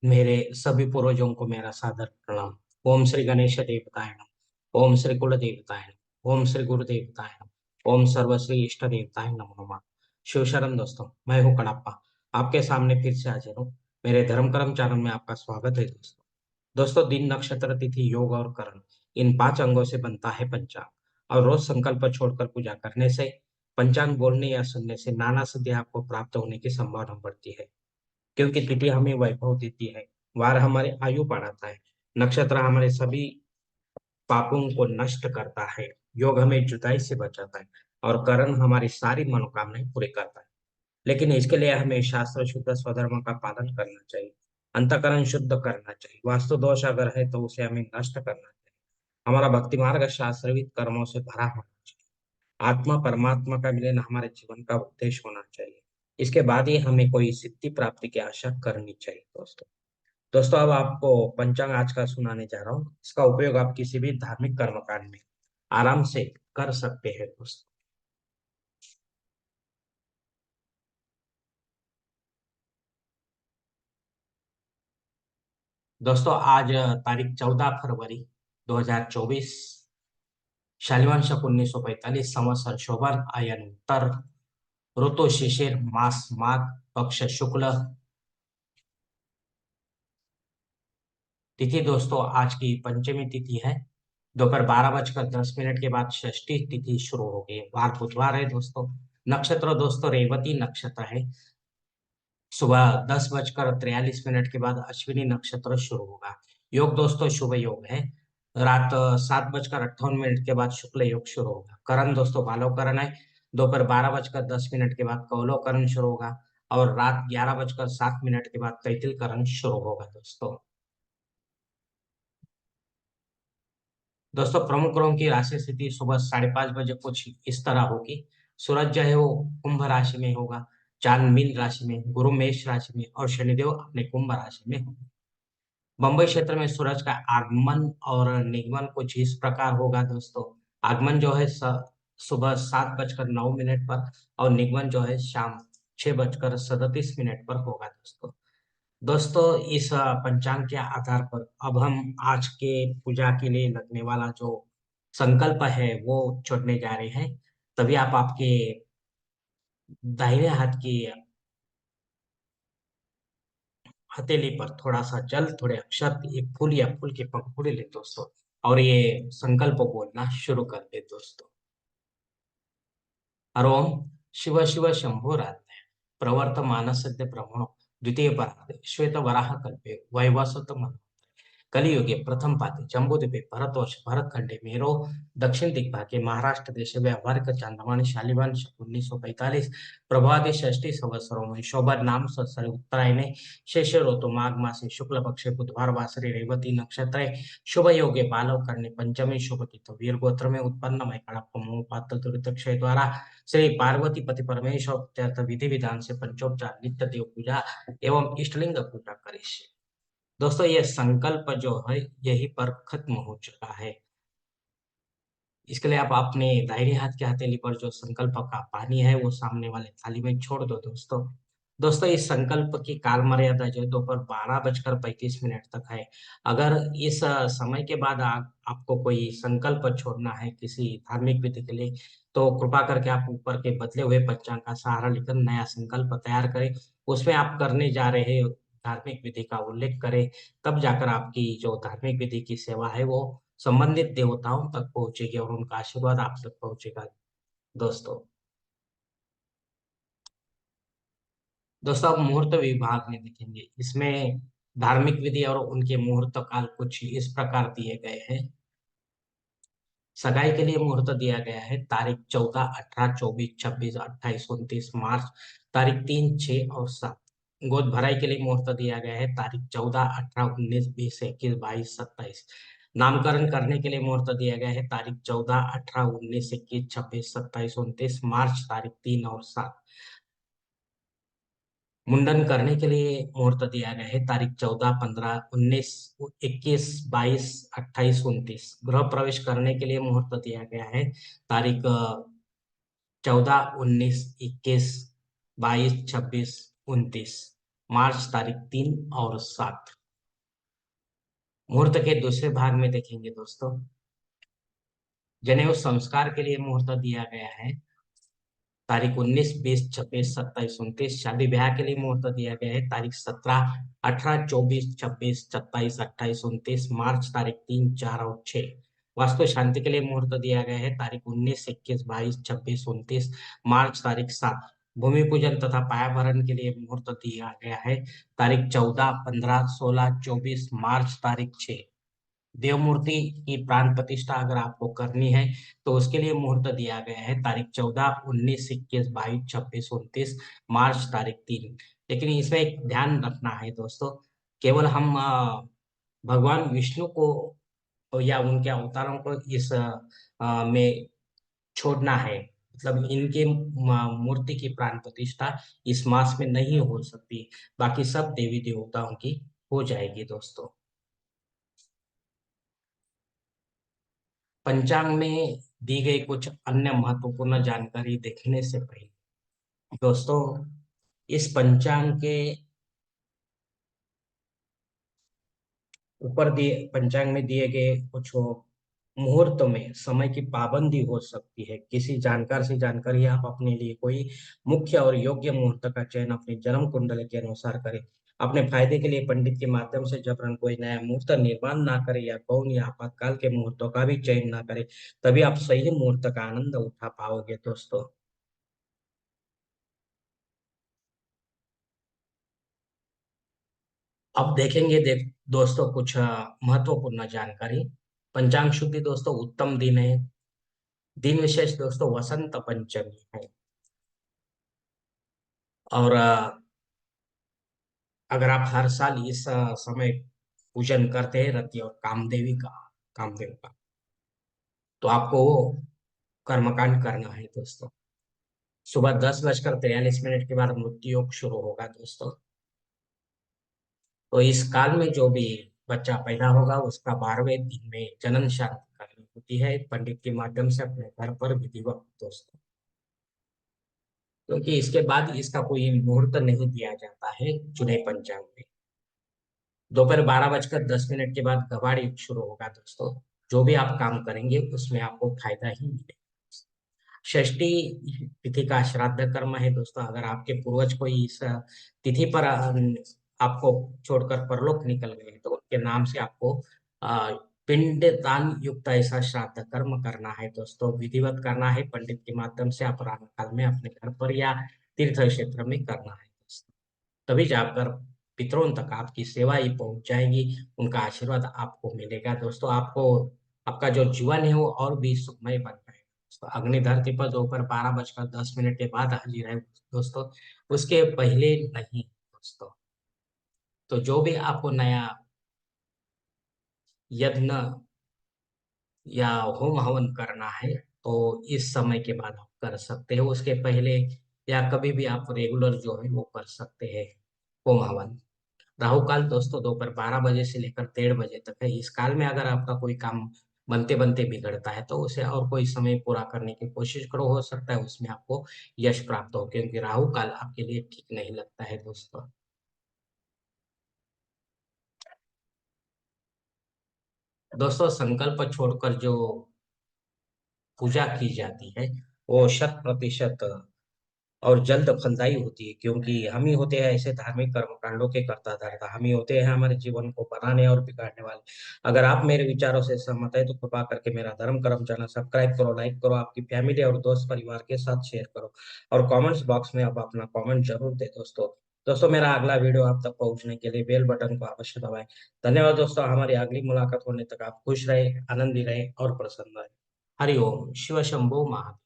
मेरे सभी पूर्वजों को मेरा सादर प्रणाम। ओम श्री गणेश देवताय नमः। ओम श्री कुल देवताय नमः। ओम श्री गुरु देवताय नमः। ओम सर्वश्री इष्ट देवताय नमो नमः। शिव शरण दोस्तों, मैं हूँ कड़प्पा। आपके सामने फिर से हाजिर हूँ। मेरे धर्म कर्म चैनल में आपका स्वागत है दोस्तों। दोस्तों, दिन नक्षत्र तिथि योग और करण, इन 5 अंगों से बनता है पंचांग। और रोज संकल्प छोड़कर पूजा करने से, पंचांग बोलने या सुनने से नाना सिद्धि आपको प्राप्त होने की संभावना बढ़ती है। क्योंकि तिथि हमें वैभव देती है, वार हमारे आयु बढ़ाता है, नक्षत्र हमारे सभी पापों को नष्ट करता है, योग हमें जुदाई से बचाता है, और करण हमारी सारी मनोकामनाएं पूरी करता है। लेकिन इसके लिए हमें शास्त्र शुद्ध स्वधर्म का पालन करना चाहिए, अंतकरण शुद्ध करना चाहिए। वास्तु दोष अगर है तो उसे हमें नष्ट करना चाहिए। हमारा भक्ति मार्ग शास्त्रविद कर्मों से भरा होना चाहिए। आत्मा परमात्मा का मिलन हमारे जीवन का उद्देश्य होना चाहिए। इसके बाद ही हमें कोई सिद्धि प्राप्ति की आशा करनी चाहिए दोस्तों। दोस्तों, अब आपको पंचांग आज का सुनाने जा रहा हूँ। इसका उपयोग आप किसी भी धार्मिक कर्मकांड में आराम से कर सकते हैं दोस्तों। दोस्तों, आज तारीख 14 फरवरी 2024, शालिवान शक 1945, संवत्सर शोभन आयन उत्तर, ऋतु शिशिर, मास माघ, पक्ष शुक्ल, तिथि दोस्तों आज की पंचमी तिथि है। दोपहर 12 बजकर 10 मिनट के बाद षष्ठी तिथि शुरू हो गई। वार बुधवार है दोस्तों। नक्षत्र दोस्तों रेवती नक्षत्र है। सुबह 10 बजकर 43 मिनट के बाद अश्विनी नक्षत्र शुरू होगा। योग दोस्तों शुभ योग है। रात 7 बजकर 58 मिनट के बाद शुक्ल योग शुरू होगा। करण दोस्तों बालव करण है। दोपहर 12 बजकर 10 मिनट के बाद कौलव करण शुरू होगा। और रात 11 बजकर 7 मिनट के बाद तैतिल करण शुरू होगा दोस्तों। दोस्तों, प्रमुख ग्रहों की राशि स्थिति सुबह 5:30 बजे कुछ इस तरह होगी। सूरज जो है वो कुंभ राशि में होगा, चांद मीन राशि में, गुरु मेष राशि में, और शनिदेव अपने कुंभ राशि में होंगे। बंबई क्षेत्र में सूरज का आगमन और निगमन कुछ इस प्रकार होगा दोस्तों। आगमन जो है सुबह 7 बजकर 9 मिनट पर, और निगमन जो है शाम 6 बजकर 37 मिनट पर होगा दोस्तों। दोस्तों, इस पंचांग के आधार पर अब हम आज के पूजा के लिए लगने वाला जो संकल्प है वो छोड़ने जा रहे हैं। तभी आप आपके दाहिने हाथ की हथेली पर थोड़ा सा जल, थोड़े अक्षर, एक फूल या फूल की पंखुड़ी ले दोस्तों, और ये संकल्प बोलना शुरू कर दे दोस्तों। हरोम शिव शिव शंभुरात्मने प्रवर्तमानस्य ब्रह्मणो द्वितीय परार्धे श्वेत वराह कल्पे वैवस्वत कलियुगे प्रथम पादे जम्बूद्वीपे भरतवर्ष भरतखंडे मेरो दक्षिण दिग्भागे महाराष्ट्र देश व्यावहारिक चांद्रमानी शालिवान शक 1945 प्रभादे षष्ठी संवत्सरों में शोभा नाम संवत्सरे उत्तरायणे शेष ऋतु माघ मासे शुक्ल पक्षे बुधवार वासरे रेवती नक्षत्र शुभ योगे बालव करने पंचमी शुभ तिथि वीर गोत्र में उत्पन्न मैं कड़प्पा पात्र दुरित क्षय द्वारा श्री पार्वती पति परमेश्वर तीर्थ विधि विधान से पंचोपचार नित्य देव पूजा एवं इष्टलिंग पूजा करिष्ये। दोस्तों, ये संकल्प जो है यही पर खत्म हो चुका है। इसके लिए आप अपने दाहिने हाथ की हथेली पर जो संकल्प का पानी है वो सामने वाले थाली में छोड़ दो दोस्तों। दोस्तों, इस संकल्प की काल मर्यादा जो है दोपहर 12 बजकर 35 मिनट तक है। अगर इस समय के बाद आपको कोई संकल्प छोड़ना है किसी धार्मिक विधि के लिए, तो कृपा करके आप ऊपर के बदले हुए पंचांग का सहारा लेकर नया संकल्प तैयार करें। उसमें आप करने जा रहे धार्मिक विधि का उल्लेख करें। तब जाकर आपकी जो धार्मिक विधि की सेवा है वो संबंधित देवताओं तक पहुंचेगी और उनका आशीर्वाद आप तक पहुंचेगा दोस्तों। दोस्तों, अब मुहूर्त विभाग में देखेंगे। इसमें धार्मिक विधि और उनके मुहूर्त काल कुछ इस प्रकार दिए गए हैं। सगाई के लिए मुहूर्त दिया गया है तारीख 14, 18, 24, 26, 28, 29 मार्च, तारीख 3, 6 और 7। गोद भराई के लिए मुहूर्त दिया गया है तारीख 14, 18, 19, 20, 21, 22, 27। नामकरण करने के लिए मुहूर्त दिया गया है तारीख 14, 18, 19, 21, 26, 27, 29 मार्च, तारीख 3 और 7। मुंडन करने के लिए मुहूर्त दिया गया है तारीख 14, 15, 19, 21, 22, 28, 29। गृह प्रवेश करने के लिए मुहूर्त दिया गया है तारीख 14, 19, 21, 22, 26, 29 मार्च तारीख 3 और 7। मुहूर्त के दूसरे भाग में देखेंगे दोस्तों, जनेऊ संस्कार के लिए मुहूर्त दिया गया है तारीख 19, 20, 26, 27, 29। शादी ब्याह के लिए मुहूर्त दिया गया है तारीख 17, 18, 24, 26, 27, 28, 29, मार्च तारीख 3, 4 और 6। वास्तु शांति के लिए मुहूर्त दिया गया है तारीख 19, 21, 22, 26, 29, मार्च तारीख 7। भूमि पूजन तथा पाया भरण के लिए मुहूर्त दिया गया है तारीख 14, 15, 16, 24, मार्च तारीख 6। देव मूर्ति की प्राण प्रतिष्ठा अगर आपको करनी है तो उसके लिए मुहूर्त दिया गया है तारीख 14, 19, 21, 22, 26, 29, मार्च तारीख 3। लेकिन इसमें एक ध्यान रखना है दोस्तों, केवल हम भगवान विष्णु को या उनके अवतारों को इस में छोड़ना है। मतलब इनके मूर्ति की प्राण प्रतिष्ठा इस मास में नहीं हो सकती, बाकी सब देवी देवताओं की हो जाएगी दोस्तों। पंचांग में दी गई कुछ अन्य महत्वपूर्ण जानकारी देखने से पहले दोस्तों, इस पंचांग के ऊपर दिए पंचांग में दिए गए कुछ मुहूर्त में समय की पाबंदी हो सकती है। किसी जानकार से जानकारी आप अपने लिए कोई मुख्य और योग्य मुहूर्त का चयन अपनी जन्म कुंडली के अनुसार करें। अपने फायदे के लिए पंडित के माध्यम से जबरन कोई नया मुहूर्त निर्माण ना करें या गौण या आपातकाल के मुहूर्तों का भी चयन ना करें, तभी आप सही मुहूर्त का आनंद उठा पाओगे दोस्तों। अब देखेंगे दोस्तों कुछ महत्वपूर्ण जानकारी। पंचांग शुद्धि दोस्तों, उत्तम दिन है। दिन विशेष दोस्तों वसंत पंचमी है। और अगर आप हर साल इस समय पूजन करते हैं रति और कामदेव का, तो आपको वो कर्मकांड करना है दोस्तों। सुबह 10:43 के बाद मृत्यु योग शुरू होगा दोस्तों। तो इस काल में जो भी बच्चा पैदा होगा उसका 12वें दिन में जनन शांति करनी होती है पंडित के माध्यम से अपने घर पर विधिवत दोस्तों। क्योंकि इसके बाद इसका कोई मुहूर्त नहीं दिया जाता है चुने पंचांग में। दोपहर 12:10 के बाद कबाड़ युग शुरू होगा दोस्तों। जो भी आप काम करेंगे उसमें आपको फायदा ही मिलेगा। षष्ठी तिथि का श्राद्ध कर्म है दोस्तों। अगर आपके पूर्वज कोई इस तिथि पर आपको छोड़कर परलोक निकल गए तो उनके नाम से आपको पिंड दान युक्त ऐसा श्राद्ध कर्म करना है दोस्तों। विधिवत करना है पंडित के माध्यम से अपराह्न काल में अपने घर पर या तीर्थ क्षेत्र में करना है दोस्तों। तभी जाकर पितरों तक आपकी सेवा ही पहुंच जाएगी, उनका आशीर्वाद आपको मिलेगा दोस्तों। आपको आपका जो जीवन है वो और भी सुखमय बन पाएगा दोस्तों। अग्नि धरती पर दोपहर 12:10 के बाद हाजिर है दोस्तों, उसके पहले नहीं दोस्तों। तो जो भी आपको नया यज्ञ या होम हवन करना है तो इस समय के बाद आप कर सकते हो। उसके पहले या कभी भी आप रेगुलर जो है वो कर सकते हैं होम हवन। राहु काल दोस्तों दोपहर 12 बजे से लेकर 1:30 बजे तक है। इस काल में अगर आपका कोई काम बनते बनते बिगड़ता है तो उसे और कोई समय पूरा करने की कोशिश करो, हो सकता है उसमें आपको यश प्राप्त हो, क्योंकि राहु काल आपके लिए ठीक नहीं लगता है दोस्तों। दोस्तों संकल्प छोड़कर जो पूजा की जाती है वो 100% और जल्द फलदायी होती है, क्योंकि हम ही होते हैं ऐसे धार्मिक कर्म कांडों के करता धरता। हम ही होते हैं हमारे जीवन को बनाने और बिगाड़ने वाले। अगर आप मेरे विचारों से सहमत है तो कृपा करके मेरा धर्म कर्म चैनल सब्सक्राइब करो, लाइक करो, आपकी फैमिली और दोस्त परिवार के साथ शेयर करो और कमेंट्स बॉक्स में आप अपना कमेंट जरूर दे दोस्तों। दोस्तों मेरा अगला वीडियो आप तक पहुंचने के लिए बेल बटन को अवश्य दबाएं। धन्यवाद दोस्तों। हमारी अगली मुलाकात होने तक आप खुश रहे, आनंदी रहे और प्रसन्न रहे। हरि ओम शिव शंभो महादेव।